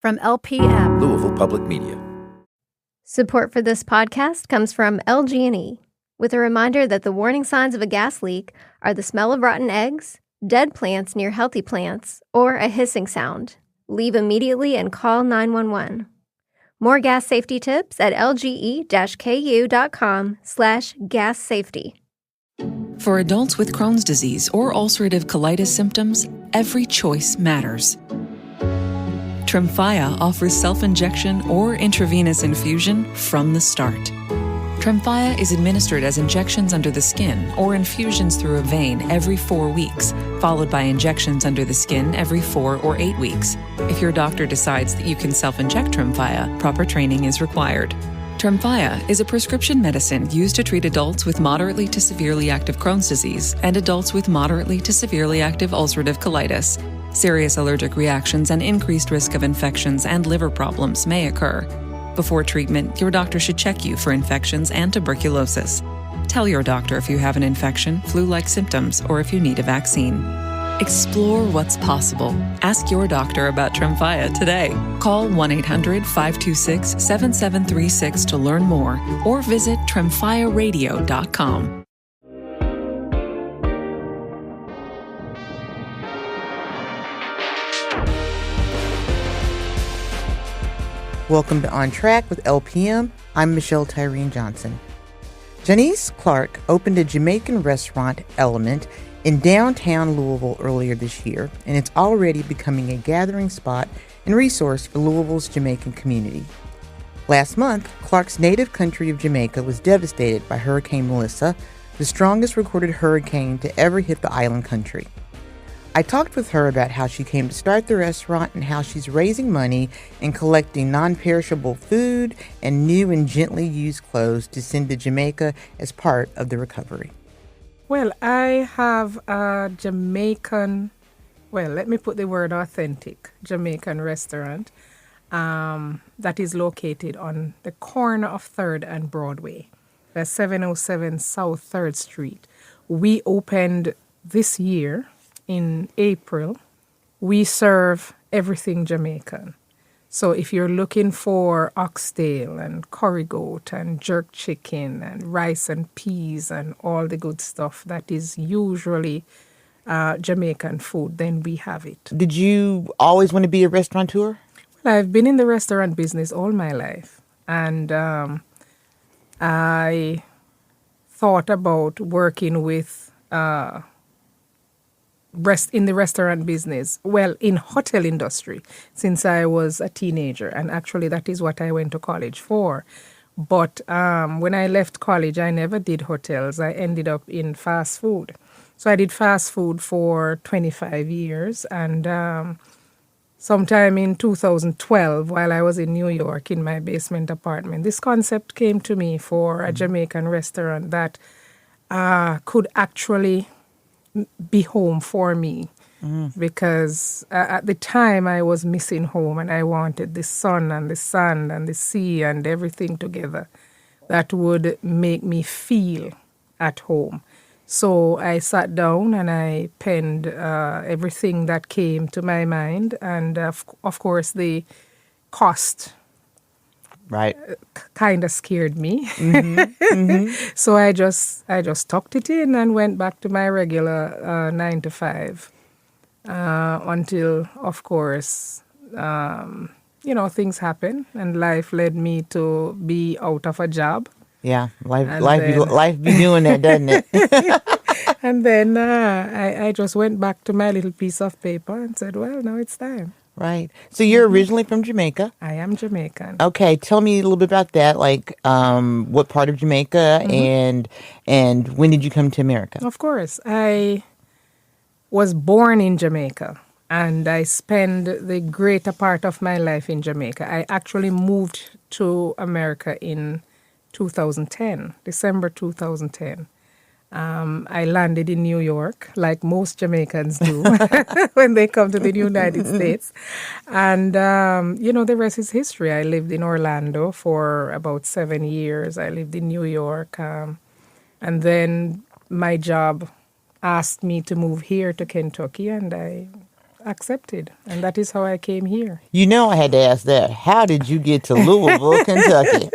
From LPM, Louisville Public Media. Support for this podcast comes from LG&E, with a reminder that the warning signs of a gas leak are the smell of rotten eggs, dead plants near healthy plants, or a hissing sound. Leave immediately and call 911. More gas safety tips at lge-ku.com/gas safety. For adults with Crohn's disease or ulcerative colitis symptoms, every choice matters. Tremfya offers self-injection or intravenous infusion from the start. Tremfya is administered as injections under the skin or infusions through a vein every 4 weeks, followed by injections under the skin every 4 or 8 weeks. If your doctor decides that you can self-inject Tremfya, proper training is required. Tremfya is a prescription medicine used to treat adults with moderately to severely active Crohn's disease and adults with moderately to severely active ulcerative colitis. Serious allergic reactions and increased risk of infections and liver problems may occur. Before treatment, your doctor should check you for infections and tuberculosis. Tell your doctor if you have an infection, flu-like symptoms, or if you need a vaccine. Explore what's possible. Ask your doctor about Tremfya today. Call 1-800-526-7736 to learn more, or visit tremfyaradio.com. Welcome to On Track with LPM. I'm Michelle Tyreen Johnson. Janice Clarke opened a Jamaican restaurant, Elliment, in downtown Louisville earlier this year, and it's already becoming a gathering spot and resource for Louisville's Jamaican community. Last month, Clarke's native country of Jamaica was devastated by Hurricane Melissa, the strongest recorded hurricane to ever hit the island country. I talked with her about how she came to start the restaurant and how she's raising money and collecting non-perishable food and new and gently used clothes to send to Jamaica as part of the recovery. Well, I have a Jamaican, let me put the word authentic, Jamaican restaurant that is located on the corner of 3rd and Broadway. That's 707 South 3rd Street. We opened this year. In April. We serve everything Jamaican. So if you're looking for oxtail and curry goat and jerk chicken and rice and peas and all the good stuff that is usually Jamaican food, then we have it. Did you always want to be a restaurateur? Well, I've been in the restaurant business all my life. And I thought about working with in the restaurant business, in hotel industry, since I was a teenager. And actually, that is what I went to college for. But when I left college, I never did hotels. I ended up in fast food. So I did fast food for 25 years. And sometime in 2012, while I was in New York in my basement apartment, this concept came to me for a Jamaican restaurant that could actually be home for me, because at the time I was missing home and I wanted the sun and the sand and the sea and everything together that would make me feel at home. So I sat down and I penned everything that came to my mind, and of course the cost kind of scared me. So I just tucked it in and went back to my regular 9 to 5 until, of course, things happen and life led me to be out of a job. Yeah, life be doing that, doesn't it? And then I just went back to my little piece of paper and said, well, now it's time. Right. So you're originally from Jamaica? I am Jamaican. Okay. Tell me a little bit about that. Like, what part of Jamaica and when did you come to America? Of course. I was born in Jamaica and I spent the greater part of my life in Jamaica. I actually moved to America in 2010, December 2010. I landed in New York, like most Jamaicans do when they come to the United States. And, the rest is history. I lived in Orlando for about 7 years. I lived in New York. And then my job asked me to move here to Kentucky, and accepted. And that is how I came here. You know, I had to ask that. How did you get to Louisville, Kentucky?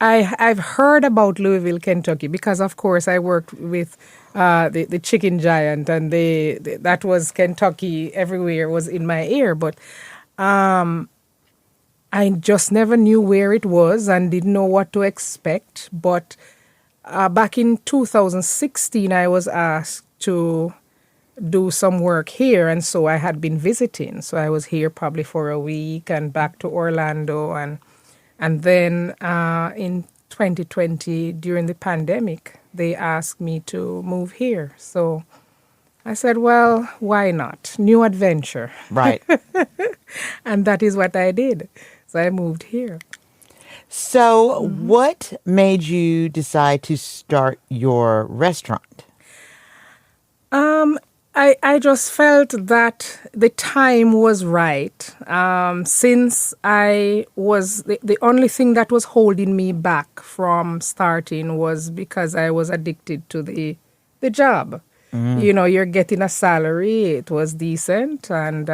I've heard about Louisville, Kentucky, because, of course, I worked with the chicken giant, and that was Kentucky everywhere was in my ear. But I just never knew where it was and didn't know what to expect. But back in 2016, I was asked to do some work here, and so I had been visiting. So I was here probably for a week and back to Orlando, and then in 2020 during the pandemic, they asked me to move here. So I said, well, why not? New adventure. Right. And that is what I did. So I moved here. So what made you decide to start your restaurant? I just felt that the time was right. Since I was, the only thing that was holding me back from starting was because I was addicted to the job. You know, you're getting a salary, it was decent, and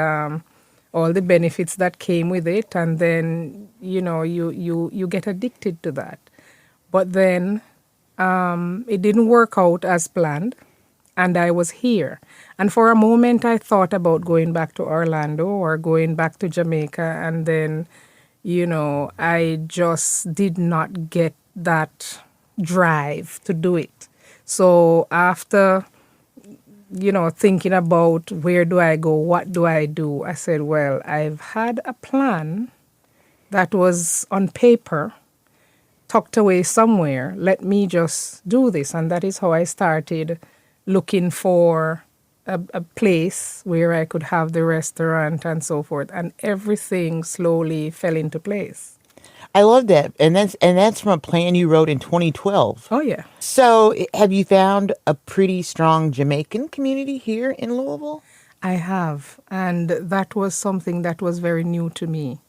all the benefits that came with it, and then, you know, you get addicted to that. But then it didn't work out as planned. And I was here. And for a moment, I thought about going back to Orlando or going back to Jamaica. And then, you know, I just did not get that drive to do it. So after, you know, thinking about where do I go, what do, I said, well, I've had a plan that was on paper, tucked away somewhere. Let me just do this. And that is how I started looking for a place where I could have the restaurant and so forth, and everything slowly fell into place. I love that, and that's from a plan you wrote in 2012. Oh yeah. So, have you found a pretty strong Jamaican community here in Louisville? I have, and that was something that was very new to me.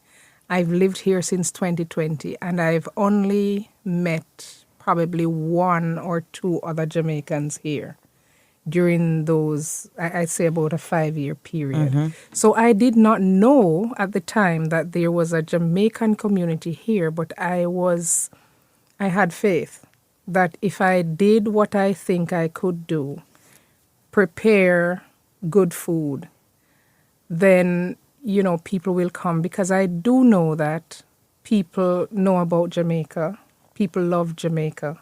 I've lived here since 2020, and I've only met probably one or two other Jamaicans here during those, I'd say about a 5-year period. So I did not know at the time that there was a Jamaican community here, but I had faith that if I did what I think I could do, prepare good food, then, you know, people will come, because I do know that people know about Jamaica, people love Jamaica.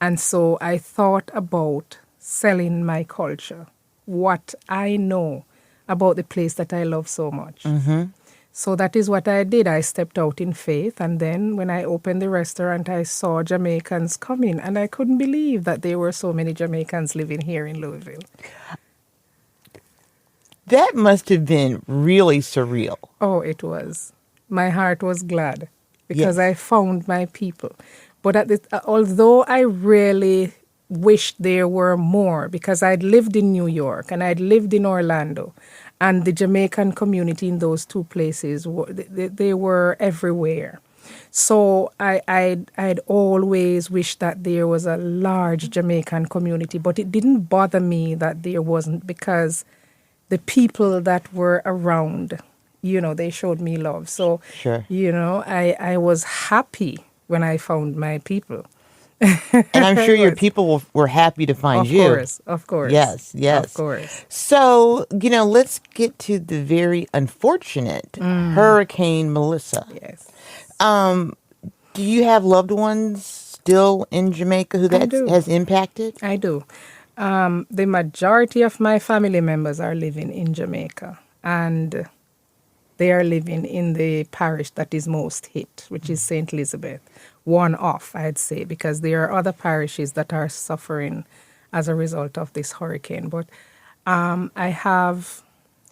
And so I thought about selling my culture, what I know about the place that I love so much. So that is what I did. I stepped out in faith, and then when I opened the restaurant, I saw Jamaicans coming, and I couldn't believe that there were so many Jamaicans living here in Louisville. That must have been really surreal. Oh, it was. My heart was glad because Yes. I found my people. But although I really wished there were more, because I'd lived in New York and I'd lived in Orlando, and the Jamaican community in those two places, they were everywhere. So I'd always wished that there was a large Jamaican community, but it didn't bother me that there wasn't, because the people that were around, you know, they showed me love. So, Sure. you know, I was happy when I found my people. And I'm sure your people were happy to find you. Of course. Yes, yes. Of course. So, you know, let's get to the very unfortunate Hurricane Melissa. Yes. Do you have loved ones still in Jamaica who that do. has impacted? I do. The majority of my family members are living in Jamaica, and they are living in the parish that is most hit, which is St. Elizabeth. One off, I'd say, because there are other parishes that are suffering as a result of this hurricane. But I have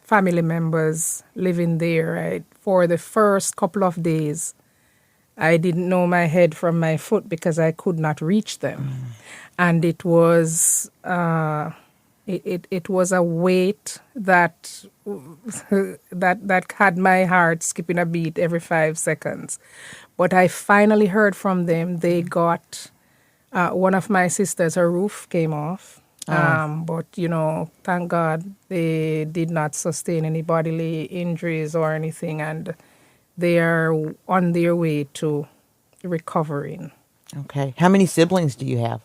family members living there. For the first couple of days, I didn't know my head from my foot because I could not reach them. And it was it was a weight that had my heart skipping a beat every 5 seconds. But I finally heard from them. They got one of my sisters, her roof came off, But, thank God they did not sustain any bodily injuries or anything, and they are on their way to recovering. Okay. How many siblings do you have?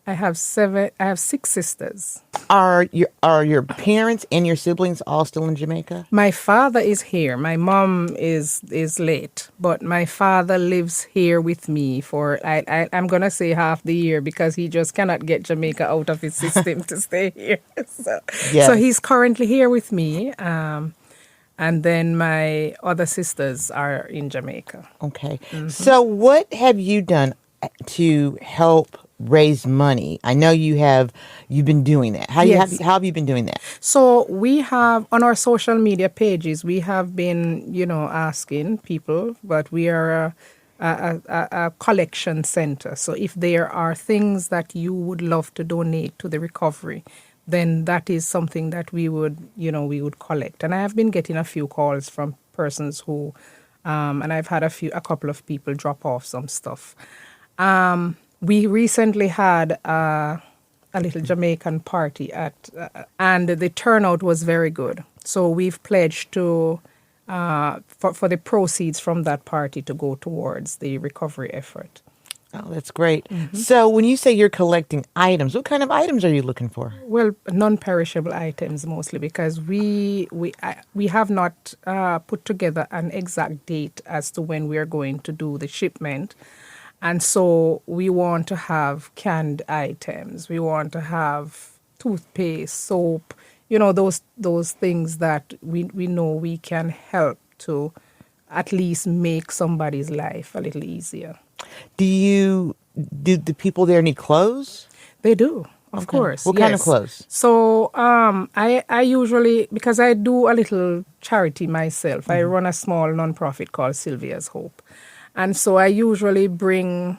I have 6 sisters. Are your parents and your siblings all still in Jamaica? My father is here. My mom is late, but my father lives here with me for I'm gonna say half the year because he just cannot get Jamaica out of his system to stay here. So he's currently here with me. And then my other sisters are in Jamaica. Okay. So what have you done to help raise money? I know you've been doing that. How have you been doing that? So we have on our social media pages, we have been, asking people, but we are a collection center. So if there are things that you would love to donate to the recovery, then that is something that we would collect. And I have been getting a few calls from persons who, and I've had a couple of people drop off some stuff. We recently had a little Jamaican party and the turnout was very good. So we've pledged to for the proceeds from that party to go towards the recovery effort. Oh, that's great. So when you say you're collecting items, what kind of items are you looking for? Well, non-perishable items mostly, because we have not put together an exact date as to when we are going to do the shipment. And so we want to have canned items. We want to have toothpaste, soap, those things that we know we can help to at least make somebody's life a little easier. Do the people there need clothes? They do, of course. What kind of clothes? So I usually, because I do a little charity myself, I run a small nonprofit called Sylvia's Hope. And so I usually bring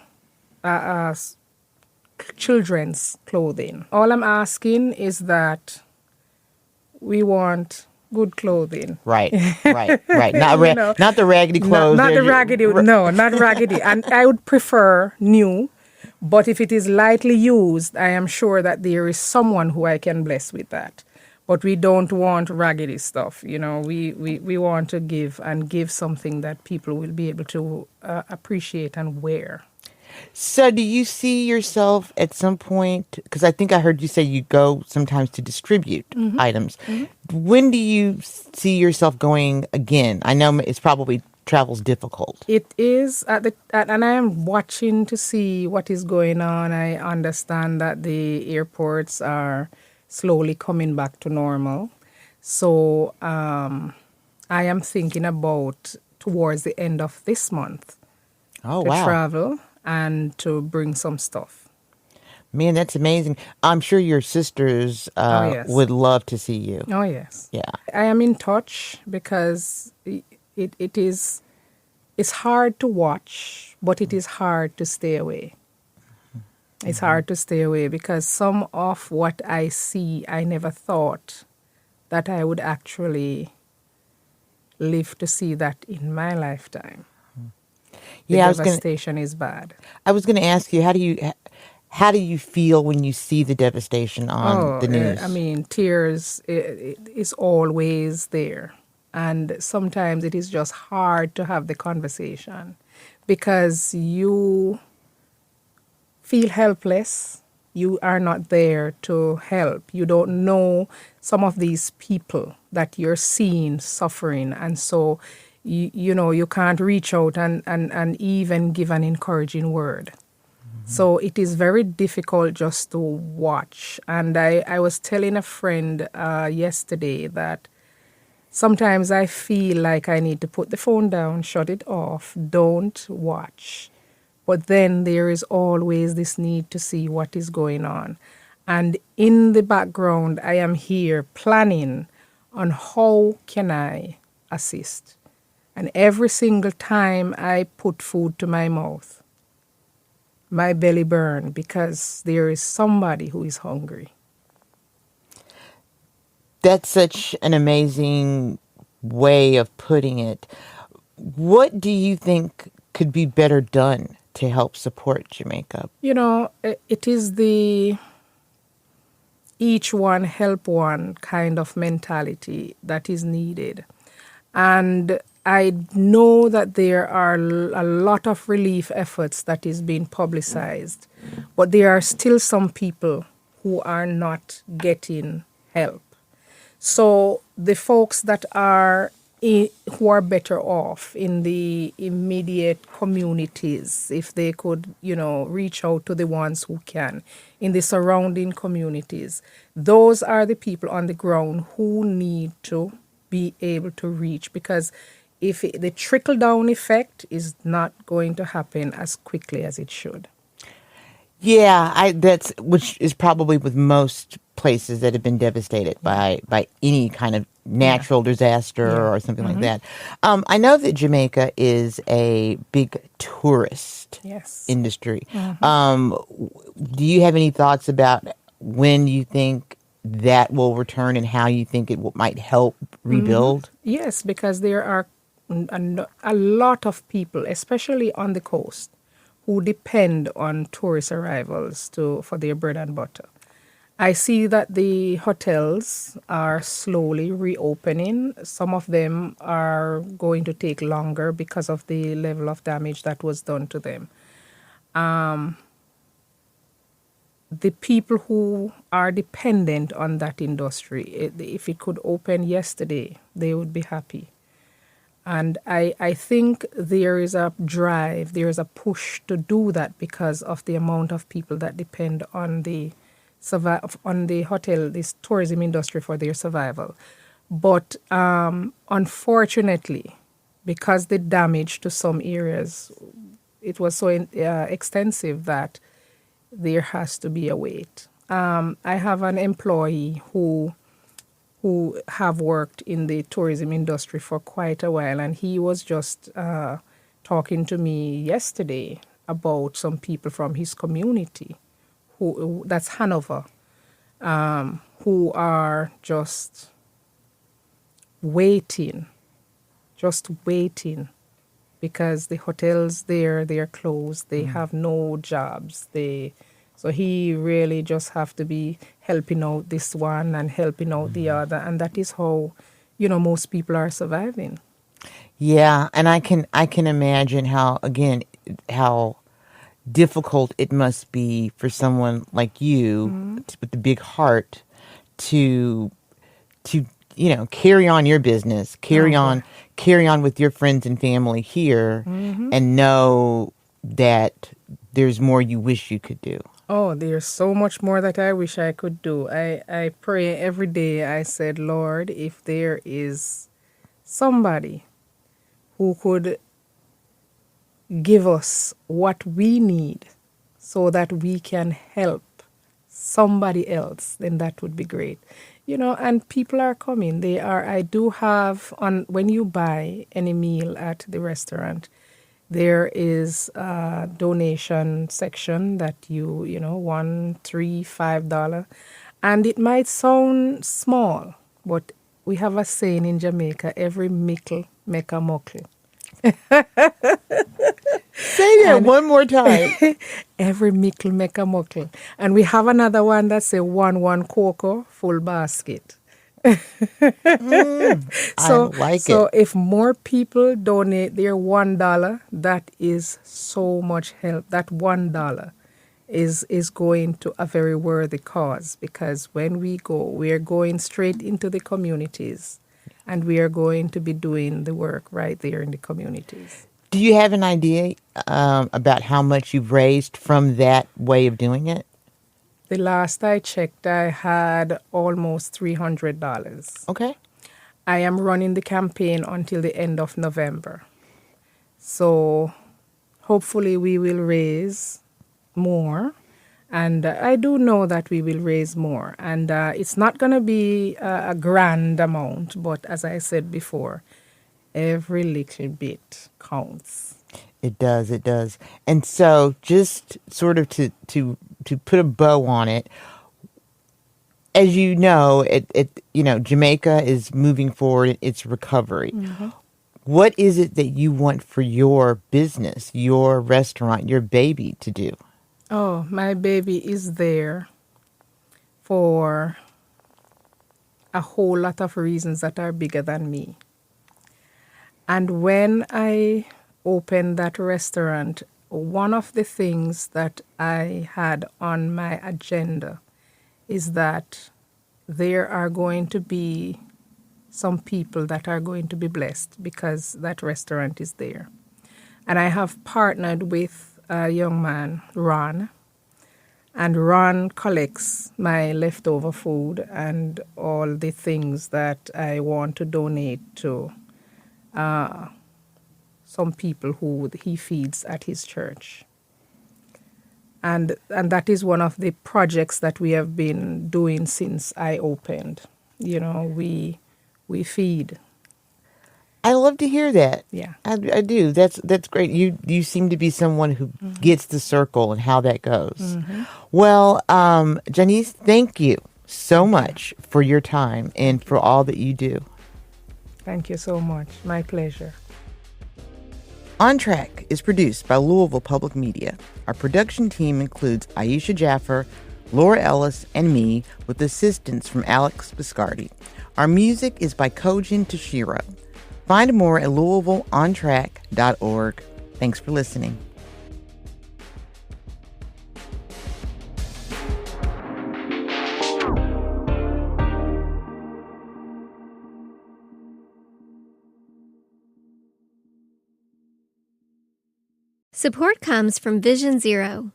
children's clothing. All I'm asking is that we want good clothing. Right. Not the raggedy clothes. Not raggedy. And I would prefer new, but if it is lightly used, I am sure that there is someone who I can bless with that. But we don't want raggedy stuff. We want to give something that people will be able to appreciate and wear. So do you see yourself at some point, because I think I heard you say you go sometimes to distribute items. When do you see yourself going again? I know it's probably travel's difficult. It is, and I am watching to see what is going on. I understand that the airports are slowly coming back to normal. So I am thinking about towards the end of this month to travel and to bring some stuff. Man, that's amazing. I'm sure your sisters would love to see you. Oh, yes. Yeah. I am in touch because it's hard to watch, but it is hard to stay away. It's hard to stay away because some of what I see, I never thought that I would actually live to see that in my lifetime. The devastation is bad. I was going to ask you, how do you feel when you see the devastation on the news? I mean, tears is always there. And sometimes it is just hard to have the conversation because you feel helpless. You are not there to help. You don't know some of these people that you're seeing suffering. And so, you can't reach out and even give an encouraging word. So it is very difficult just to watch. And I was telling a friend yesterday that sometimes I feel like I need to put the phone down, shut it off, don't watch. But then there is always this need to see what is going on. And in the background, I am here planning on how can I assist. And every single time I put food to my mouth, my belly burns because there is somebody who is hungry. That's such an amazing way of putting it. What do you think could be better done to help support Jamaica? It is each one help one kind of mentality that is needed. And I know that there are a lot of relief efforts that is being publicized, but there are still some people who are not getting help. So the folks that are who are better off in the immediate communities, if they could, reach out to the ones who can in the surrounding communities, those are the people on the ground who need to be able to reach, because if the trickle-down effect is not going to happen as quickly as it should. Yeah, that's which is probably with most places that have been devastated by any kind of natural disaster or something like that. I know that Jamaica is a big tourist industry. Do you have any thoughts about when you think that will return and how you think it might help rebuild? Yes, because there are a lot of people, especially on the coast, who depend on tourist arrivals for their bread and butter. I see that the hotels are slowly reopening. Some of them are going to take longer because of the level of damage that was done to them. The people who are dependent on that industry, if it could open yesterday, they would be happy. And I think there is a drive, there is a push to do that because of the amount of people that depend on the hotel, this tourism industry for their survival. But unfortunately, because the damage to some areas, it was so extensive that there has to be a wait. I have an employee who have worked in the tourism industry for quite a while, and he was just talking to me yesterday about some people from his community, that's Hanover, who are just waiting because the hotels there, they're closed, they have no jobs, so he really just have to be helping out this one and helping out the other. And that is how, most people are surviving. Yeah, and I can imagine how difficult it must be for someone like you with the big heart to carry on your business, carry on with your friends and family here, and know that there's more you wish you could do. Oh, there's so much more that I wish I could do. I pray every day. I said, Lord, if there is somebody who could give us what we need so that we can help somebody else, then that would be great. And people are coming. I do have, when you buy any meal at the restaurant, there is a donation section that you $1, $3, $5. And it might sound small, but we have a saying in Jamaica, every mickle make a muckle. Say that one more time. Every mickle make a muckle. And we have another one that say one cocoa, full basket. So if more people donate their $1, that is so much help. That $1 is going to a very worthy cause, because when we are going straight into the communities, and we are going to be doing the work right there in the communities. Do you have an idea about how much you've raised from that way of doing it? The last I checked, I had almost $300. Okay. I am running the campaign until the end of November. So hopefully we will raise more. And I do know that we will raise more. And it's not going to be a grand amount, but as I said before, every little bit counts. It does. And so just sort of to put a bow on it, as you know, Jamaica is moving forward in its recovery. Mm-hmm. What is it that you want for your business, your restaurant, your baby to do? Oh, my baby is there for a whole lot of reasons that are bigger than me. And when I opened that restaurant, one of the things that I had on my agenda is that there are going to be some people that are going to be blessed because that restaurant is there. And I have partnered with a young man, Ron, and Ron collects my leftover food and all the things that I want to donate to some people who he feeds at his church. And that is one of the projects that we have been doing since I opened. You know, we feed. I love to hear that. Yeah. I do. That's great. You seem to be someone who gets the circle and how that goes. Well, Janice, thank you so much for your time and for all that you do. Thank you so much. My pleasure. On Track is produced by Louisville Public Media. Our production team includes Aisha Jaffer, Laura Ellis, and me, with assistance from Alex Biscardi. Our music is by Kojin Toshiro. Find more at LouisvilleOnTrack.org. Thanks for listening. Support comes from Vision Zero.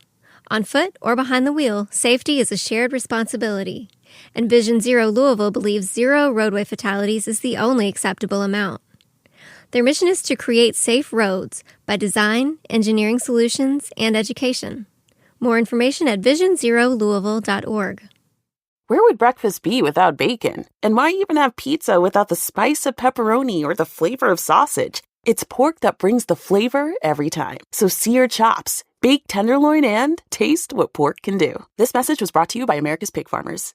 On foot or behind the wheel, safety is a shared responsibility. And Vision Zero Louisville believes 0 roadway fatalities is the only acceptable amount. Their mission is to create safe roads by design, engineering solutions, and education. More information at visionzerolouisville.org. Where would breakfast be without bacon? And why even have pizza without the spice of pepperoni or the flavor of sausage? It's pork that brings the flavor every time. So see your chops, bake tenderloin, and taste what pork can do. This message was brought to you by America's Pig Farmers.